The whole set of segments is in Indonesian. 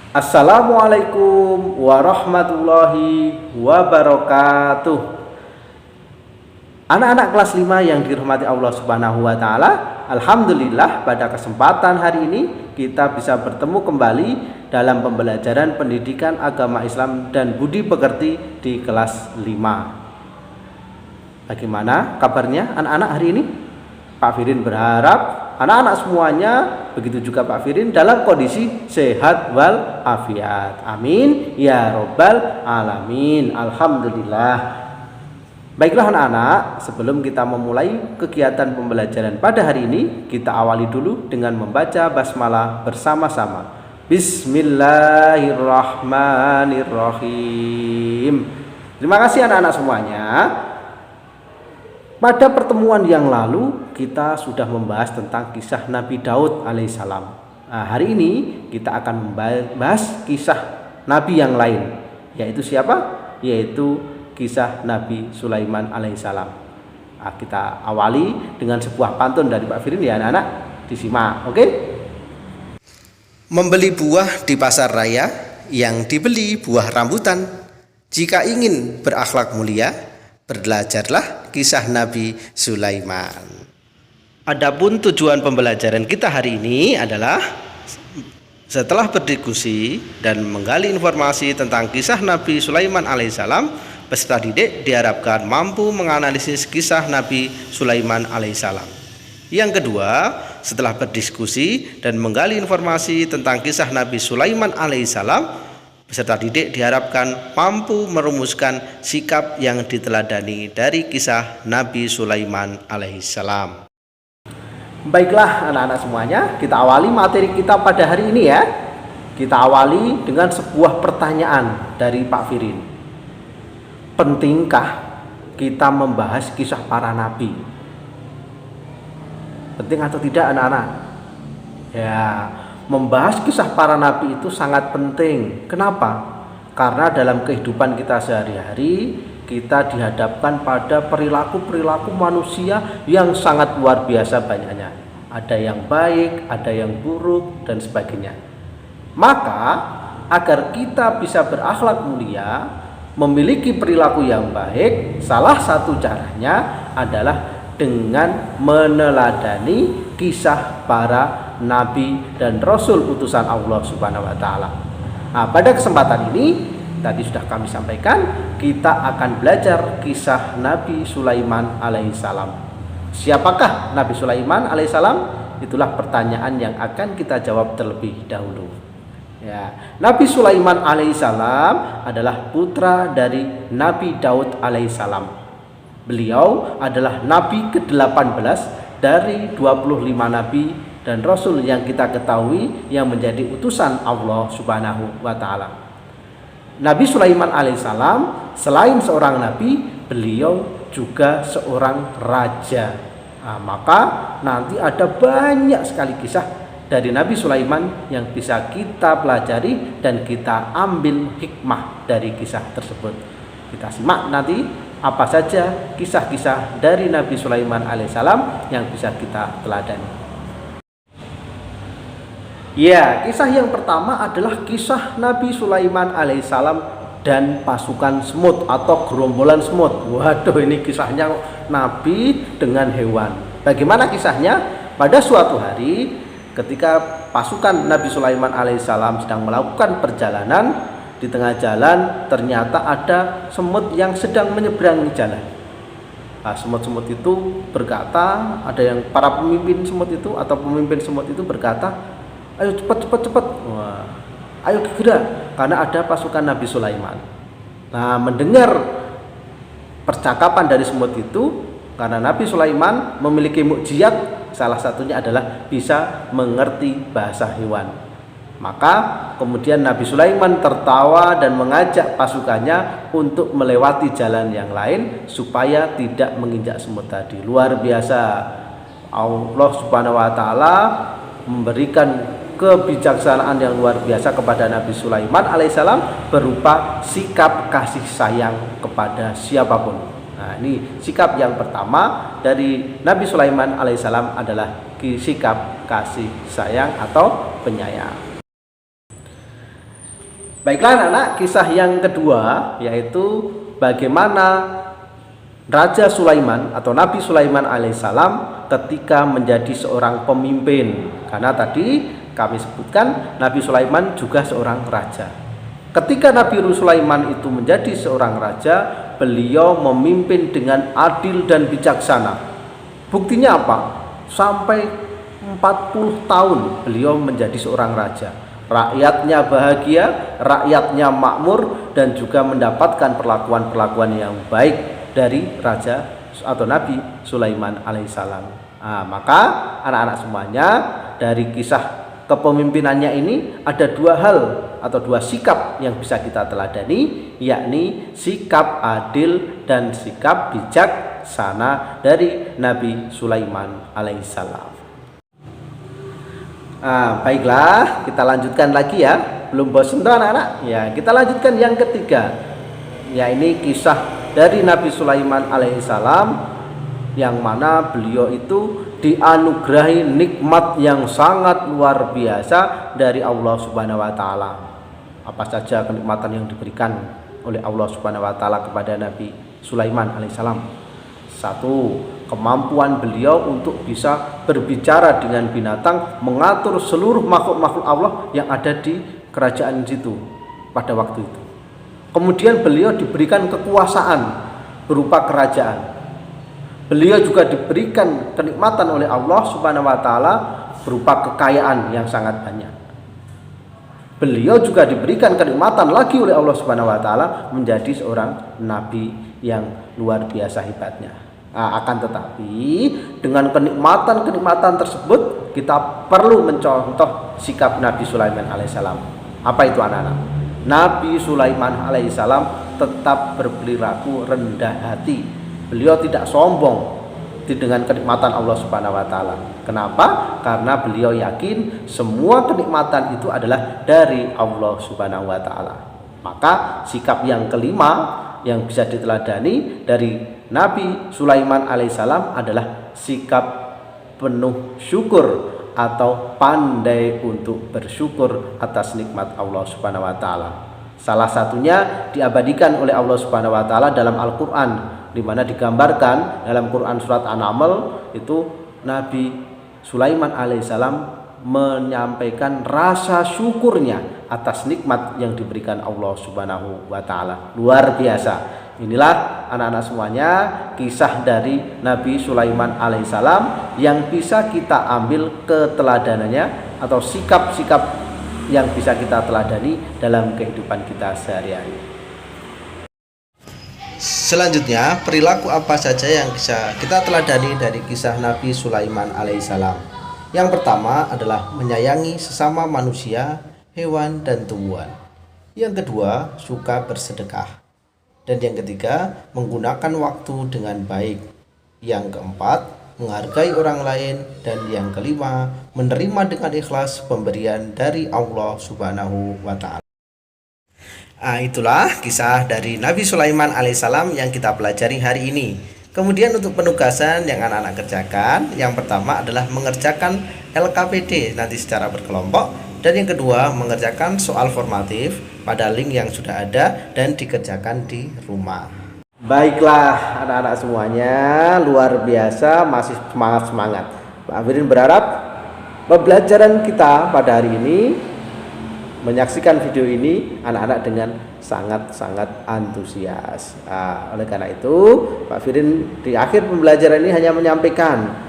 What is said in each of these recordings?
Assalamualaikum warahmatullahi wabarakatuh. Anak-anak kelas 5 yang dirahmati Allah Subhanahu wa taala, alhamdulillah pada kesempatan hari ini kita bisa bertemu kembali dalam pembelajaran pendidikan agama Islam dan budi pekerti di kelas 5. Bagaimana kabarnya anak-anak hari ini? Pak Firin berharap anak-anak semuanya, begitu juga Pak Firin, dalam kondisi sehat wal afiat. Amin ya robbal alamin. Alhamdulillah. Baiklah anak-anak, sebelum kita memulai kegiatan pembelajaran pada hari ini, kita awali dulu dengan membaca basmalah bersama-sama. Bismillahirrahmanirrahim. Terima kasih anak-anak semuanya. Pada pertemuan yang lalu kita sudah membahas tentang kisah Nabi Daud alaihissalam. Nah, hari ini kita akan membahas kisah Nabi yang lain, yaitu siapa? Yaitu kisah Nabi Sulaiman alaihissalam. Nah, kita awali dengan sebuah pantun dari Pak Firin ya anak-anak, disimak, oke? Membeli buah di pasar raya, yang dibeli buah rambutan. Jika ingin berakhlak mulia, belajarlah kisah Nabi Sulaiman. Adapun tujuan pembelajaran kita hari ini adalah setelah berdiskusi dan menggali informasi tentang kisah Nabi Sulaiman alaihissalam, peserta didik diharapkan mampu menganalisis kisah Nabi Sulaiman alaihissalam. Yang kedua, setelah berdiskusi dan menggali informasi tentang kisah Nabi Sulaiman alaihissalam, peserta didik diharapkan mampu merumuskan sikap yang diteladani dari kisah Nabi Sulaiman alaihissalam. Baiklah anak-anak semuanya, kita awali materi kita pada hari ini ya. Kita awali dengan sebuah pertanyaan dari Pak Firin. Pentingkah kita membahas kisah para nabi? Penting atau tidak anak-anak? Ya, membahas kisah para nabi itu sangat penting. Kenapa? Karena dalam kehidupan kita sehari-hari kita dihadapkan pada perilaku-perilaku manusia yang sangat luar biasa banyaknya. Ada yang baik, ada yang buruk, dan sebagainya. Maka agar kita bisa berakhlak mulia, memiliki perilaku yang baik, salah satu caranya adalah dengan meneladani kisah para nabi dan rasul utusan Allah Subhanahu wa taala. Nah, pada kesempatan ini tadi sudah kami sampaikan, kita akan belajar kisah Nabi Sulaiman alaihissalam. Siapakah Nabi Sulaiman alaihissalam? Itulah pertanyaan yang akan kita jawab terlebih dahulu. Ya, Nabi Sulaiman alaihissalam adalah putra dari Nabi Daud alaihissalam. Beliau adalah Nabi ke-18 dari 25 Nabi dan Rasul yang kita ketahui yang menjadi utusan Allah Subhanahu wa ta'ala. Nabi Sulaiman alaihissalam selain seorang nabi, beliau juga seorang raja. Nah, maka nanti ada banyak sekali kisah dari Nabi Sulaiman yang bisa kita pelajari dan kita ambil hikmah dari kisah tersebut. Kita simak nanti apa saja kisah-kisah dari Nabi Sulaiman alaihissalam yang bisa kita teladani. Ya, kisah yang pertama adalah kisah Nabi Sulaiman alaihissalam dan pasukan semut atau gerombolan semut. Waduh, ini kisahnya Nabi dengan hewan. Bagaimana kisahnya? Pada suatu hari ketika pasukan Nabi Sulaiman alaihissalam sedang melakukan perjalanan, di tengah jalan ternyata ada semut yang sedang menyeberangi jalan. Nah, semut-semut itu berkata, ada yang para pemimpin semut itu atau pemimpin semut itu berkata, ayo cepat. Wah, ayo gerak, karena ada pasukan Nabi Sulaiman. Nah, mendengar percakapan dari semut itu, karena Nabi Sulaiman memiliki mukjizat, salah satunya adalah bisa mengerti bahasa hewan. Maka kemudian Nabi Sulaiman tertawa dan mengajak pasukannya untuk melewati jalan yang lain supaya tidak menginjak semut tadi. Luar biasa. Allah Subhanahu wa taala memberikan kebijaksanaan yang luar biasa kepada Nabi Sulaiman alaihissalam berupa sikap kasih sayang kepada siapapun. Nah, ini sikap yang pertama dari Nabi Sulaiman alaihissalam adalah sikap kasih sayang atau penyayang. Baiklah anak-anak, kisah yang kedua yaitu bagaimana Raja Sulaiman atau Nabi Sulaiman alaihissalam ketika menjadi seorang pemimpin. Karena tadi kami sebutkan Nabi Sulaiman juga seorang raja. Ketika Nabi Sulaiman itu menjadi seorang raja, beliau memimpin dengan adil dan bijaksana. Buktinya apa? Sampai 40 tahun beliau menjadi seorang raja. Rakyatnya bahagia, rakyatnya makmur, dan juga mendapatkan perlakuan-perlakuan yang baik dari Raja atau Nabi Sulaiman alaihissalam. Maka anak-anak semuanya, dari kisah kepemimpinannya ini ada dua hal atau dua sikap yang bisa kita teladani, yakni sikap adil dan sikap bijaksana dari Nabi Sulaiman alaihissalam. Baiklah, kita lanjutkan lagi ya. Belum bosan tuh anak-anak? Ya, kita lanjutkan yang ketiga. Ya, ini kisah dari Nabi Sulaiman alaihissalam yang mana beliau itu dianugerahi nikmat yang sangat luar biasa dari Allah Subhanahu wa taala. Apa saja kenikmatan yang diberikan oleh Allah Subhanahu wa taala kepada Nabi Sulaiman alaihissalam? Satu, kemampuan beliau untuk bisa berbicara dengan binatang, mengatur seluruh makhluk-makhluk Allah yang ada di kerajaan situ pada waktu itu. Kemudian beliau diberikan kekuasaan berupa kerajaan. Beliau juga diberikan kenikmatan oleh Allah Subhanahu wa taala berupa kekayaan yang sangat banyak. Beliau juga diberikan kenikmatan lagi oleh Allah Subhanahu wa taala menjadi seorang nabi yang luar biasa hebatnya. Akan tetapi dengan kenikmatan-kenikmatan tersebut kita perlu mencontoh sikap Nabi Sulaiman alaihissalam. Apa itu anak-anak? Nabi Sulaiman alaihissalam tetap berperilaku rendah hati. Beliau tidak sombong dengan kenikmatan Allah Subhanahu wa taala. Kenapa? Karena beliau yakin semua kenikmatan itu adalah dari Allah Subhanahu wa taala. Maka sikap yang kelima yang bisa diteladani dari Nabi Sulaiman alaihissalam adalah sikap penuh syukur atau pandai untuk bersyukur atas nikmat Allah Subhanahu wa taala. Salah satunya diabadikan oleh Allah Subhanahu wa taala dalam Al-Qur'an, di mana digambarkan dalam Quran surat An-Naml itu Nabi Sulaiman alaihissalam menyampaikan rasa syukurnya atas nikmat yang diberikan Allah Subhanahu wa taala. Luar biasa. Inilah anak-anak semuanya kisah dari Nabi Sulaiman alaihissalam yang bisa kita ambil keteladanannya atau sikap-sikap yang bisa kita teladani dalam kehidupan kita sehari-hari. Selanjutnya, perilaku apa saja yang bisa kita teladani dari kisah Nabi Sulaiman alaihissalam? Yang pertama adalah menyayangi sesama manusia, hewan, dan tumbuhan. Yang kedua, suka bersedekah. Dan yang ketiga, menggunakan waktu dengan baik. Yang keempat, menghargai orang lain. Dan yang kelima, menerima dengan ikhlas pemberian dari Allah Subhanahu wa ta'ala. Itulah kisah dari Nabi Sulaiman alaihissalam yang kita pelajari hari ini. Kemudian untuk penugasan yang anak-anak kerjakan, yang pertama adalah mengerjakan LKPD nanti secara berkelompok. Dan yang kedua, mengerjakan soal formatif pada link yang sudah ada dan dikerjakan di rumah. Baiklah anak-anak semuanya, luar biasa, masih semangat-semangat. Pak Firin berharap pembelajaran kita pada hari ini, menyaksikan video ini anak-anak dengan sangat-sangat antusias. Oleh karena itu Pak Firin di akhir pembelajaran ini hanya menyampaikan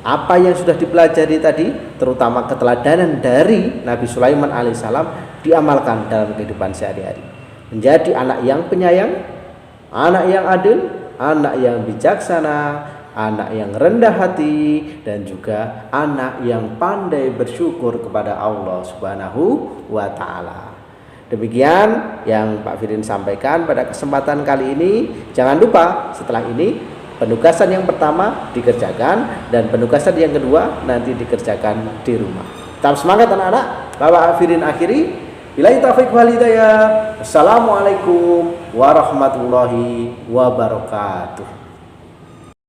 apa yang sudah dipelajari tadi, terutama keteladanan dari Nabi Sulaiman alaihissalam diamalkan dalam kehidupan sehari-hari. Menjadi anak yang penyayang, anak yang adil, anak yang bijaksana, anak yang rendah hati, dan juga anak yang pandai bersyukur kepada Allah Subhanahu wa ta'ala. Demikian yang Pak Firin sampaikan pada kesempatan kali ini. Jangan lupa setelah ini penugasan yang pertama dikerjakan dan penugasan yang kedua nanti dikerjakan di rumah. Tetap semangat anak-anak. Bapak Firin akhiri. Billahi taufiq wal hidayah. Assalamualaikum warahmatullahi wabarakatuh.